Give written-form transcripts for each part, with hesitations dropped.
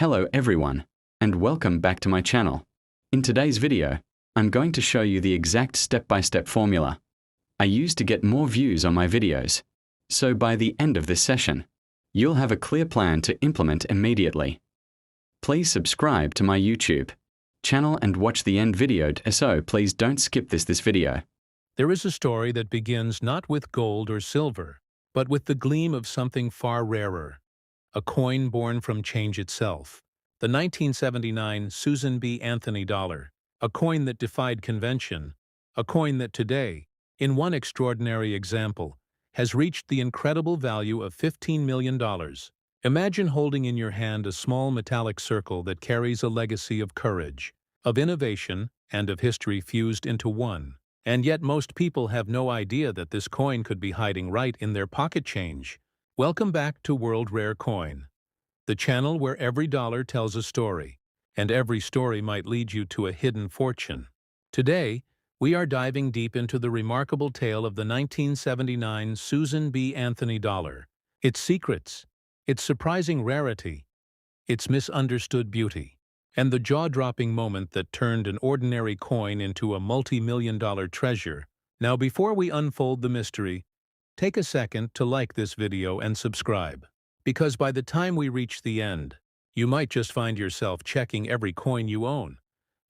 Hello everyone, and welcome back to my channel. In today's video, I'm going to show you the exact step-by-step formula I use to get more views on my videos. So by the end of this session, you'll have a clear plan to implement immediately. Please subscribe to my YouTube channel and watch the end video, so please don't skip this video. There is a story that begins not with gold or silver, but with the gleam of something far rarer. A coin born from change itself. The 1979 Susan B. Anthony dollar. A coin that defied convention. A coin that today, in one extraordinary example, has reached the incredible value of $15 million. Imagine holding in your hand a small metallic circle that carries a legacy of courage, of innovation, and of history fused into one. And yet most people have no idea that this coin could be hiding right in their pocket change. Welcome back to World Rare Coin, the channel where every dollar tells a story, and every story might lead you to a hidden fortune. Today, we are diving deep into the remarkable tale of the 1979 Susan B. Anthony dollar, its secrets, its surprising rarity, its misunderstood beauty, and the jaw-dropping moment that turned an ordinary coin into a multi-million-dollar treasure. Now, before we unfold the mystery, take a second to like this video and subscribe, because by the time we reach the end, you might just find yourself checking every coin you own.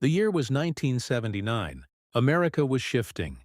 The year was 1979. America was shifting.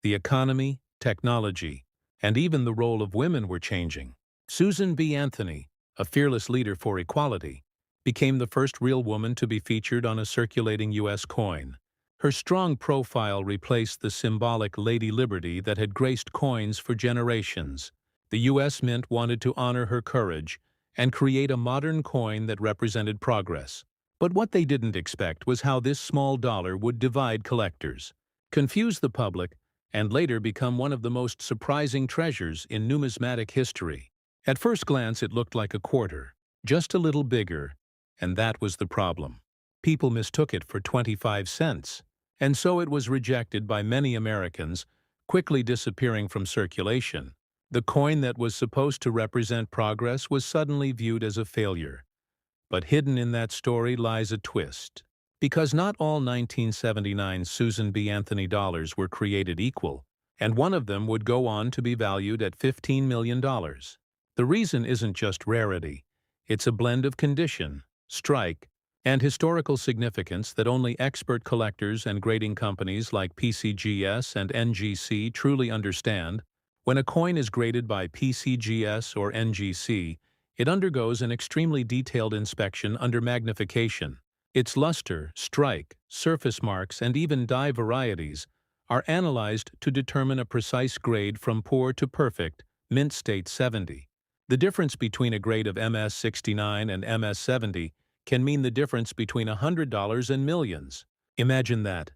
The economy, technology, and even the role of women were changing. Susan B. Anthony, a fearless leader for equality, became the first real woman to be featured on a circulating U.S. coin. Her strong profile replaced the symbolic Lady Liberty that had graced coins for generations. The U.S. Mint wanted to honor her courage and create a modern coin that represented progress. But what they didn't expect was how this small dollar would divide collectors, confuse the public, and later become one of the most surprising treasures in numismatic history. At first glance, it looked like a quarter, just a little bigger, and that was the problem. People mistook it for 25 cents. And so it was rejected by many Americans, quickly disappearing from circulation. The coin that was supposed to represent progress was suddenly viewed as a failure. But hidden in that story lies a twist. Because not all 1979 Susan B. Anthony dollars were created equal, and one of them would go on to be valued at $15 million. The reason isn't just rarity. It's a blend of condition, strike, and historical significance that only expert collectors and grading companies like PCGS and NGC truly understand. When a coin is graded by PCGS or NGC, it undergoes an extremely detailed inspection under magnification. Its luster, strike, surface marks, and even die varieties are analyzed to determine a precise grade from poor to perfect, mint state 70. The difference between a grade of MS 69 and MS 70 can mean the difference between $100 and millions. Imagine that.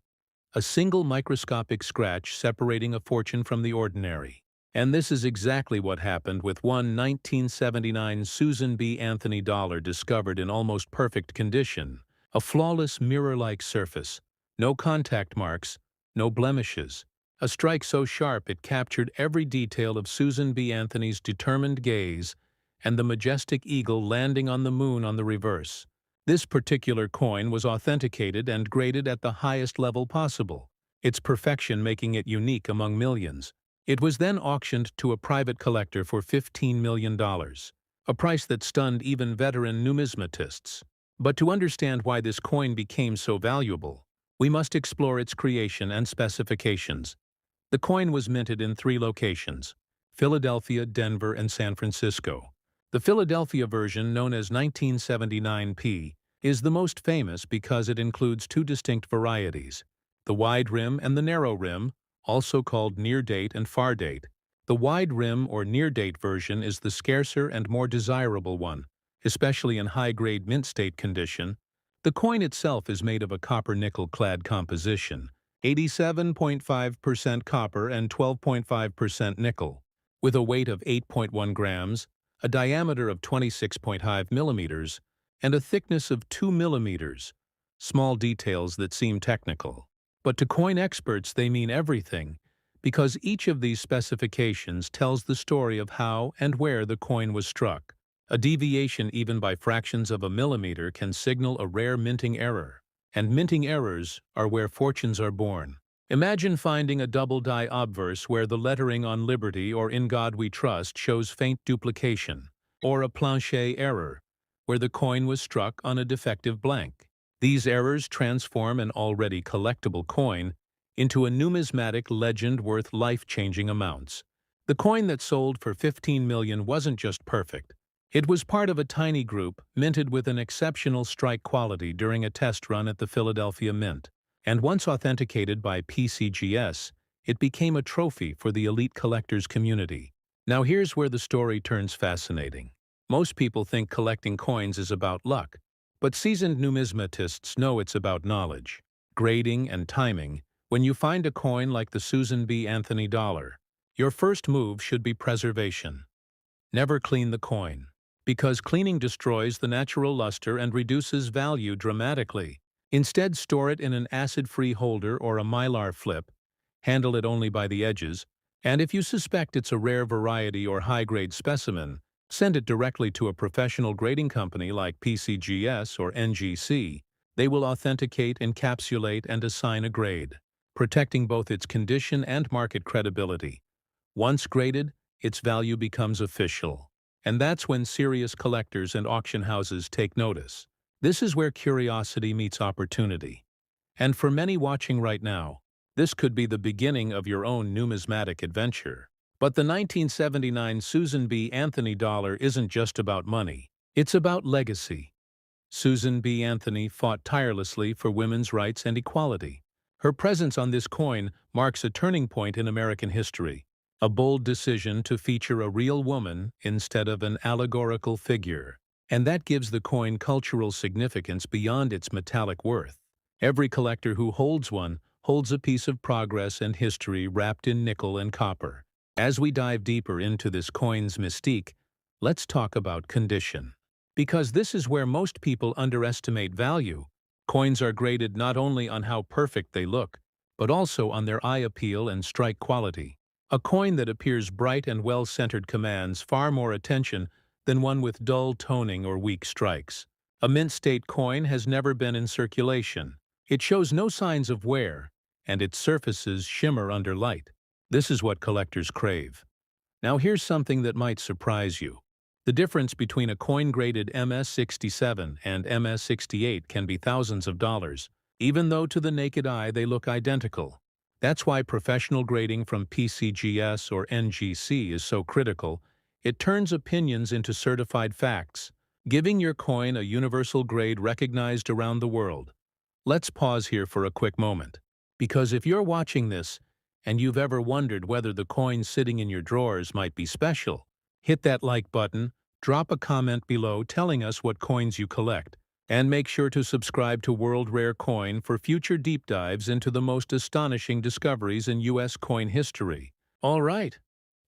A single microscopic scratch separating a fortune from the ordinary. And this is exactly what happened with one 1979 Susan B. Anthony dollar discovered in almost perfect condition. A flawless mirror-like surface. No contact marks, no blemishes. A strike so sharp it captured every detail of Susan B. Anthony's determined gaze and the majestic eagle landing on the moon on the reverse. This particular coin was authenticated and graded at the highest level possible, its perfection making it unique among millions. It was then auctioned to a private collector for $15 million, a price that stunned even veteran numismatists. But to understand why this coin became so valuable, we must explore its creation and specifications. The coin was minted in 3 locations: Philadelphia, Denver, and San Francisco. The Philadelphia version, known as 1979p, is the most famous because it includes 2 distinct varieties, the wide rim and the narrow rim, also called near date and far date. The wide rim or near date version is the scarcer and more desirable one, especially in high-grade mint state condition. The coin itself is made of a copper-nickel clad composition, 87.5% copper and 12.5% nickel, with a weight of 8.1 grams, a diameter of 26.5 millimeters, and a thickness of 2 millimeters. Small details that seem technical. But to coin experts they mean everything, because each of these specifications tells the story of how and where the coin was struck. A deviation even by fractions of a millimeter can signal a rare minting error. And minting errors are where fortunes are born. Imagine finding a double-die obverse where the lettering on Liberty or In God We Trust shows faint duplication, or a plancher error, where the coin was struck on a defective blank. These errors transform an already collectible coin into a numismatic legend worth life-changing amounts. The coin that sold for $15 million wasn't just perfect. It was part of a tiny group minted with an exceptional strike quality during a test run at the Philadelphia Mint. And once authenticated by PCGS, it became a trophy for the elite collectors community. Now here's where the story turns fascinating. Most people think collecting coins is about luck, but seasoned numismatists know it's about knowledge, grading, and timing. When you find a coin like the Susan B. Anthony dollar, your first move should be preservation. Never clean the coin, because cleaning destroys the natural luster and reduces value dramatically. Instead, store it in an acid-free holder or a mylar flip, handle it only by the edges, and if you suspect it's a rare variety or high-grade specimen, send it directly to a professional grading company like PCGS or NGC. They will authenticate, encapsulate, and assign a grade, protecting both its condition and market credibility. Once graded, its value becomes official. And that's when serious collectors and auction houses take notice. This is where curiosity meets opportunity. And for many watching right now, this could be the beginning of your own numismatic adventure. But the 1979 Susan B. Anthony dollar isn't just about money. It's about legacy. Susan B. Anthony fought tirelessly for women's rights and equality. Her presence on this coin marks a turning point in American history. A bold decision to feature a real woman instead of an allegorical figure. And that gives the coin cultural significance beyond its metallic worth. Every collector who holds one holds a piece of progress and history wrapped in nickel and copper. As we dive deeper into this coin's mystique, let's talk about condition. Because this is where most people underestimate value. Coins are graded not only on how perfect they look, but also on their eye appeal and strike quality. A coin that appears bright and well-centered commands far more attention than one with dull toning or weak strikes. A mint state coin has never been in circulation. It shows no signs of wear, and its surfaces shimmer under light. This is what collectors crave. Now here's something that might surprise you. The difference between a coin graded MS-67 and MS-68 can be thousands of dollars, even though to the naked eye they look identical. That's why professional grading from PCGS or NGC is so critical. It turns opinions into certified facts, giving your coin a universal grade recognized around the world. Let's pause here for a quick moment. Because if you're watching this, and you've ever wondered whether the coin sitting in your drawers might be special, hit that like button, drop a comment below telling us what coins you collect, and make sure to subscribe to World Rare Coin for future deep dives into the most astonishing discoveries in U.S. coin history. All right,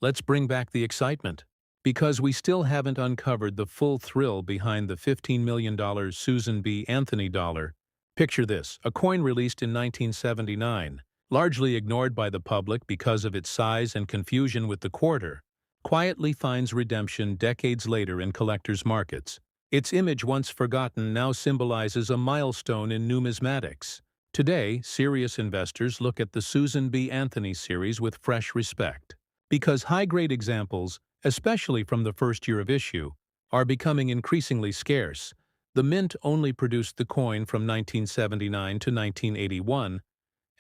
let's bring back the excitement. Because we still haven't uncovered the full thrill behind the $15 million Susan B. Anthony dollar. Picture this, a coin released in 1979, largely ignored by the public because of its size and confusion with the quarter, quietly finds redemption decades later in collectors' markets. Its image, once forgotten, now symbolizes a milestone in numismatics. Today, serious investors look at the Susan B. Anthony series with fresh respect. Because high-grade examples, especially from the first year of issue, are becoming increasingly scarce. The Mint only produced the coin from 1979 to 1981,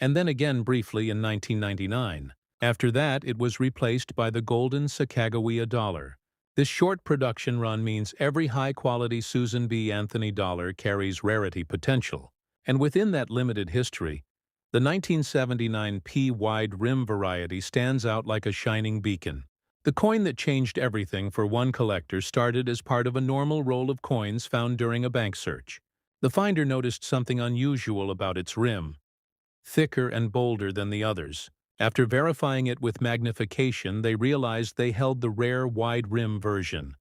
and then again briefly in 1999. After that, it was replaced by the golden Sacagawea dollar. This short production run means every high-quality Susan B. Anthony dollar carries rarity potential. And within that limited history, the 1979 P wide rim variety stands out like a shining beacon. The coin that changed everything for one collector started as part of a normal roll of coins found during a bank search. The finder noticed something unusual about its rim, thicker and bolder than the others. After verifying it with magnification, they realized they held the rare wide rim version.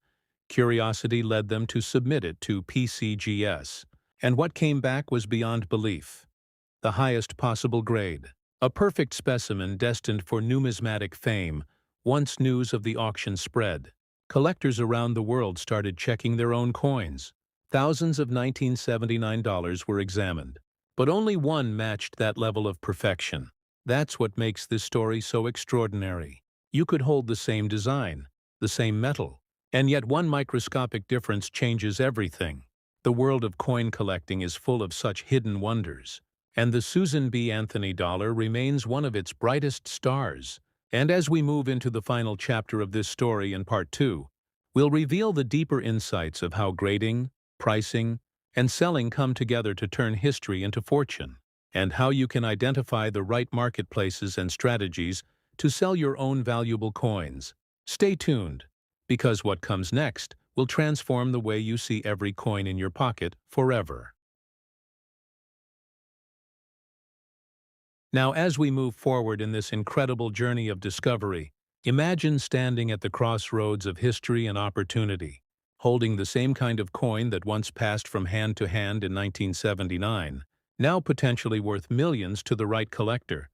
Curiosity led them to submit it to PCGS, and what came back was beyond belief. The highest possible grade. A perfect specimen destined for numismatic fame. Once news of the auction spread, collectors around the world started checking their own coins. Thousands of $1979 were examined, but only one matched that level of perfection. That's what makes this story so extraordinary. You could hold the same design, the same metal, and yet one microscopic difference changes everything. The world of coin collecting is full of such hidden wonders, and the Susan B. Anthony dollar remains one of its brightest stars. And as we move into the final chapter of this story in Part 2, we'll reveal the deeper insights of how grading, pricing, and selling come together to turn history into fortune, and how you can identify the right marketplaces and strategies to sell your own valuable coins. Stay tuned, because what comes next will transform the way you see every coin in your pocket forever. Now, as we move forward in this incredible journey of discovery, imagine standing at the crossroads of history and opportunity, holding the same kind of coin that once passed from hand to hand in 1979, now potentially worth millions to the right collector.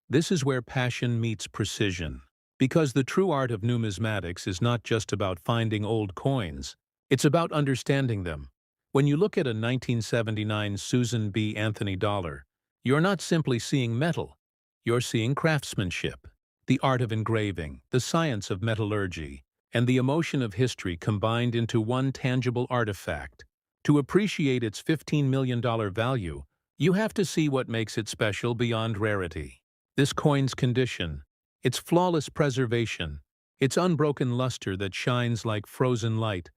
This is where passion meets precision. Because the true art of numismatics is not just about finding old coins, it's about understanding them. When you look at a 1979 Susan B. Anthony dollar, you're not simply seeing metal, you're seeing craftsmanship, the art of engraving, the science of metallurgy, and the emotion of history combined into one tangible artifact. To appreciate its $15 million value, you have to see what makes it special beyond rarity. This coin's condition, its flawless preservation, its unbroken luster that shines like frozen light,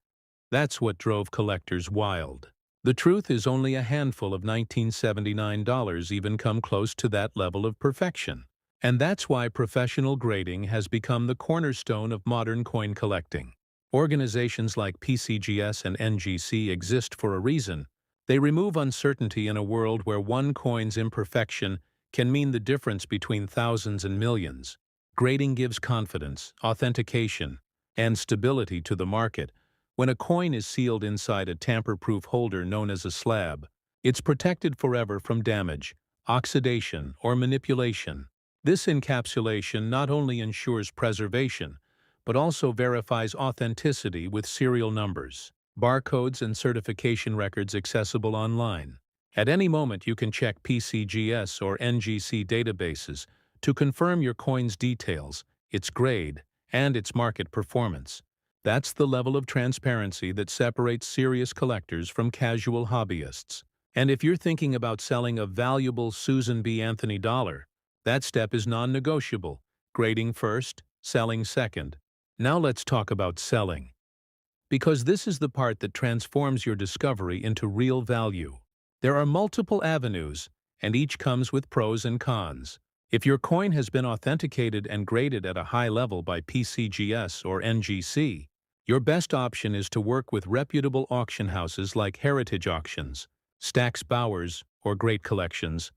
that's what drove collectors wild. The truth is only a handful of $1979 even come close to that level of perfection. And that's why professional grading has become the cornerstone of modern coin collecting. Organizations like PCGS and NGC exist for a reason. They remove uncertainty in a world where one coin's imperfection can mean the difference between thousands and millions. Grading gives confidence, authentication, and stability to the market. When a coin is sealed inside a tamper-proof holder known as a slab, it's protected forever from damage, oxidation, or manipulation. This encapsulation not only ensures preservation, but also verifies authenticity with serial numbers, barcodes, and certification records accessible online. At any moment, you can check PCGS or NGC databases to confirm your coin's details, its grade, and its market performance. That's the level of transparency that separates serious collectors from casual hobbyists. And if you're thinking about selling a valuable Susan B. Anthony dollar, that step is non-negotiable. Grading first, selling second. Now let's talk about selling. Because this is the part that transforms your discovery into real value. There are multiple avenues, and each comes with pros and cons. If your coin has been authenticated and graded at a high level by PCGS or NGC, your best option is to work with reputable auction houses like Heritage Auctions, Stack's Bowers, or Great Collections.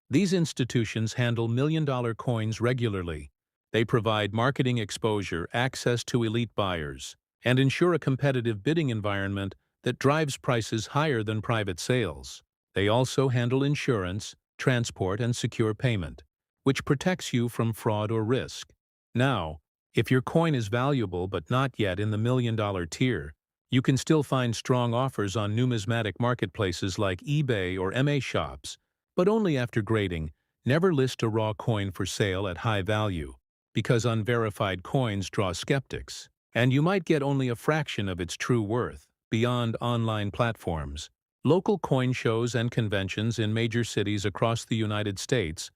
These institutions handle million-dollar coins regularly. They provide marketing exposure, access to elite buyers, and ensure a competitive bidding environment that drives prices higher than private sales. They also handle insurance, transport, and secure payment, which protects you from fraud or risk. Now, if your coin is valuable but not yet in the million-dollar tier, you can still find strong offers on numismatic marketplaces like eBay or MA shops, but only after grading. Never list a raw coin for sale at high value, because unverified coins draw skeptics, and you might get only a fraction of its true worth. Beyond online platforms, local coin shows and conventions in major cities across the United States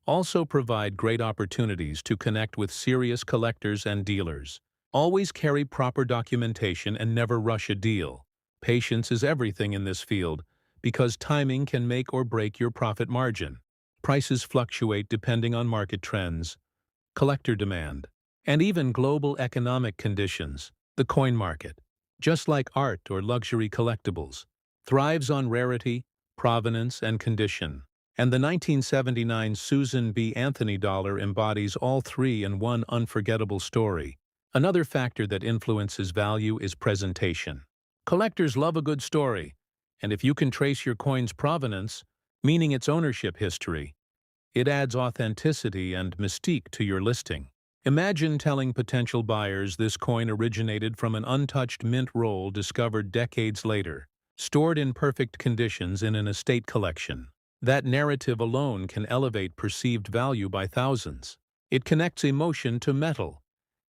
also provide great opportunities to connect with serious collectors and dealers. Always carry proper documentation and never rush a deal. Patience is everything in this field, because timing can make or break your profit margin. Prices fluctuate depending on market trends, collector demand, and even global economic conditions. The coin market, just like art or luxury collectibles, thrives on rarity, provenance, and condition. And the 1979 Susan B. Anthony dollar embodies all three in one unforgettable story. Another factor that influences value is presentation. Collectors love a good story, and if you can trace your coin's provenance, meaning its ownership history, it adds authenticity and mystique to your listing. Imagine telling potential buyers this coin originated from an untouched mint roll discovered decades later, stored in perfect conditions in an estate collection. That narrative alone can elevate perceived value by thousands. It connects emotion to metal,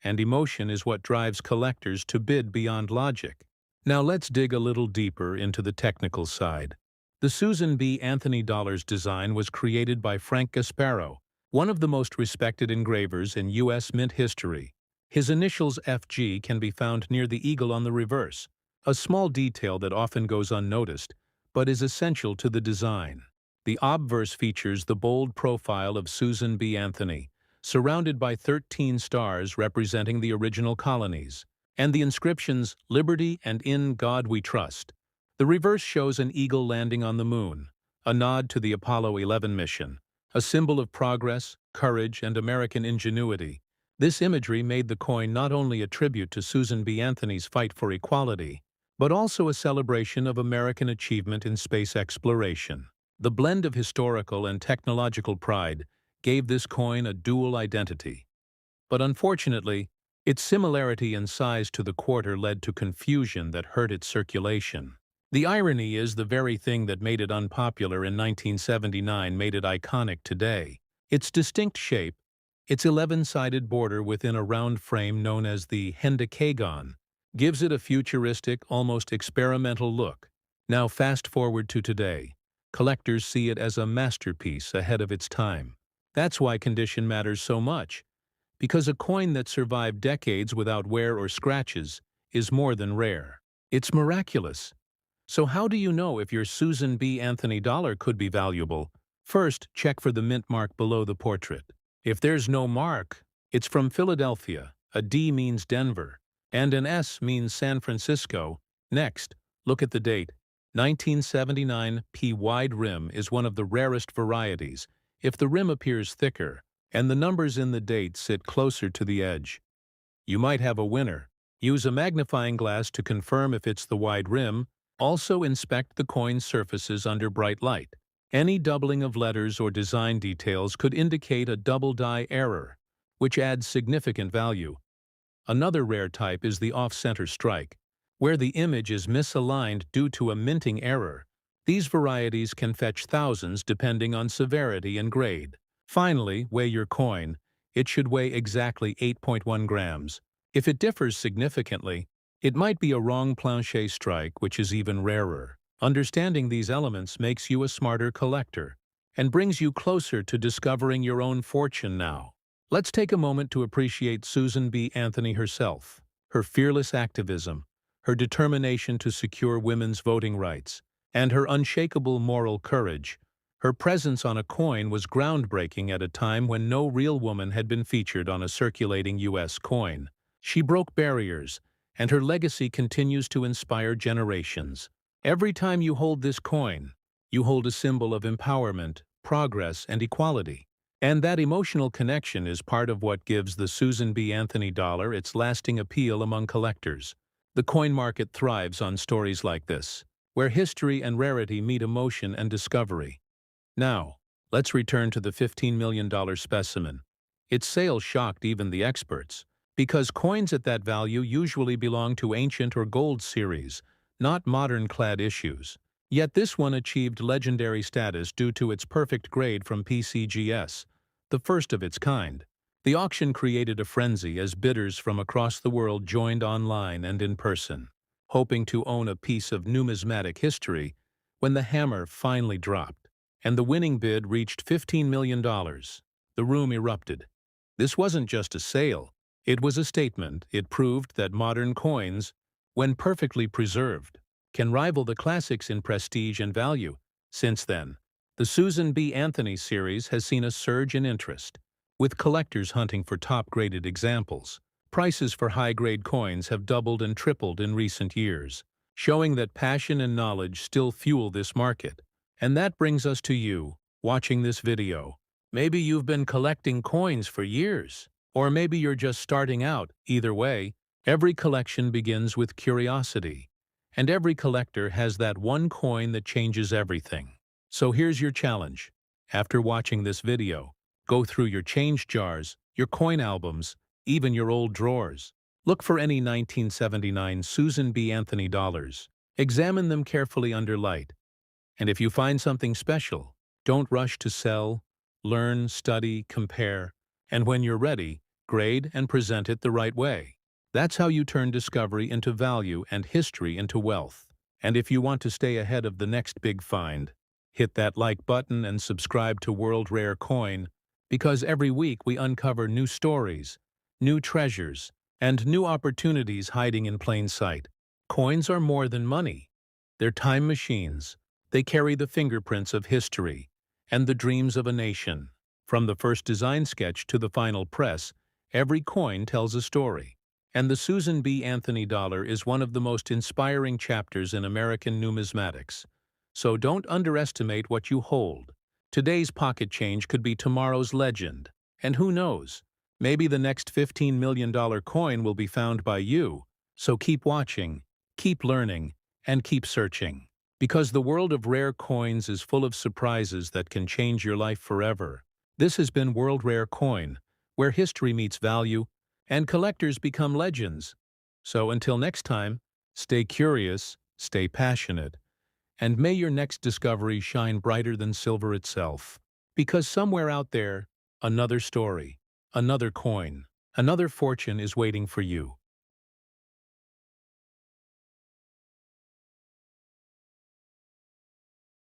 and emotion is what drives collectors to bid beyond logic. Now let's dig a little deeper into the technical side. The Susan B. Anthony Dollar's design was created by Frank Gasparro, one of the most respected engravers in U.S. mint history. His initials FG can be found near the eagle on the reverse, a small detail that often goes unnoticed, but is essential to the design. The obverse features the bold profile of Susan B. Anthony, surrounded by 13 stars representing the original colonies, and the inscriptions "Liberty" and "In God We Trust." The reverse shows an eagle landing on the moon, a nod to the Apollo 11 mission, a symbol of progress, courage, and American ingenuity. This imagery made the coin not only a tribute to Susan B. Anthony's fight for equality, but also a celebration of American achievement in space exploration. The blend of historical and technological pride gave this coin a dual identity. But unfortunately, its similarity in size to the quarter led to confusion that hurt its circulation. The irony is the very thing that made it unpopular in 1979 made it iconic today. Its distinct shape, its 11-sided border within a round frame known as the hendecagon, gives it a futuristic, almost experimental look. Now fast forward to today. Collectors see it as a masterpiece ahead of its time. That's why condition matters so much, because a coin that survived decades without wear or scratches is more than rare. It's miraculous. So how do you know if your Susan B. Anthony dollar could be valuable? First, check for the mint mark below the portrait. If there's no mark, it's from Philadelphia, a D means Denver, and an S means San Francisco. Next, look at the date. 1979 P wide rim is one of the rarest varieties. If the rim appears thicker, and the numbers in the date sit closer to the edge, you might have a winner. Use a magnifying glass to confirm if it's the wide rim. Also inspect the coin's surfaces under bright light. Any doubling of letters or design details could indicate a double die error, which adds significant value. Another rare type is the off-center strike, where the image is misaligned due to a minting error. These varieties can fetch thousands depending on severity and grade. Finally, weigh your coin. It should weigh exactly 8.1 grams. If it differs significantly, it might be a wrong plancher strike, which is even rarer. Understanding these elements makes you a smarter collector and brings you closer to discovering your own fortune now. Let's take a moment to appreciate Susan B. Anthony herself, her fearless activism, her determination to secure women's voting rights, and her unshakable moral courage. Her presence on a coin was groundbreaking at a time when no real woman had been featured on a circulating U.S. coin. She broke barriers, and her legacy continues to inspire generations. Every time you hold this coin, you hold a symbol of empowerment, progress, and equality. And that emotional connection is part of what gives the Susan B. Anthony dollar its lasting appeal among collectors. The coin market thrives on stories like this, where history and rarity meet emotion and discovery. Now, let's return to the $15 million specimen. Its sale shocked even the experts, because coins at that value usually belong to ancient or gold series, not modern clad issues. Yet this one achieved legendary status due to its perfect grade from PCGS, the first of its kind. The auction created a frenzy as bidders from across the world joined online and in person, hoping to own a piece of numismatic history. When the hammer finally dropped, and the winning bid reached $15 million, the room erupted. This wasn't just a sale. It was a statement. It proved that modern coins, when perfectly preserved, can rival the classics in prestige and value. Since then, the Susan B. Anthony series has seen a surge in interest, with collectors hunting for top-graded examples. Prices for high-grade coins have doubled and tripled in recent years, showing that passion and knowledge still fuel this market. And that brings us to you, watching this video. Maybe you've been collecting coins for years, or maybe you're just starting out. Either way, every collection begins with curiosity, and every collector has that one coin that changes everything. So here's your challenge. After watching this video, go through your change jars, your coin albums, even your old drawers. Look for any 1979 Susan B. Anthony dollars. Examine them carefully under light. And if you find something special, don't rush to sell. Learn, study, compare, and when you're ready, grade and present it the right way. That's how you turn discovery into value and history into wealth. And if you want to stay ahead of the next big find, hit that like button and subscribe to World Rare Coin, because every week we uncover new stories, new treasures, and new opportunities hiding in plain sight. Coins are more than money. They're time machines. They carry the fingerprints of history and the dreams of a nation. From the first design sketch to the final press, every coin tells a story. And the Susan B. Anthony dollar is one of the most inspiring chapters in American numismatics. So don't underestimate what you hold. Today's pocket change could be tomorrow's legend. And who knows, maybe the next $15 million coin will be found by you. So keep watching, keep learning, and keep searching. Because the world of rare coins is full of surprises that can change your life forever. This has been World Rare Coin, where history meets value, and collectors become legends. So until next time, stay curious, stay passionate, and may your next discovery shine brighter than silver itself. Because somewhere out there, another story, another coin, another fortune is waiting for you.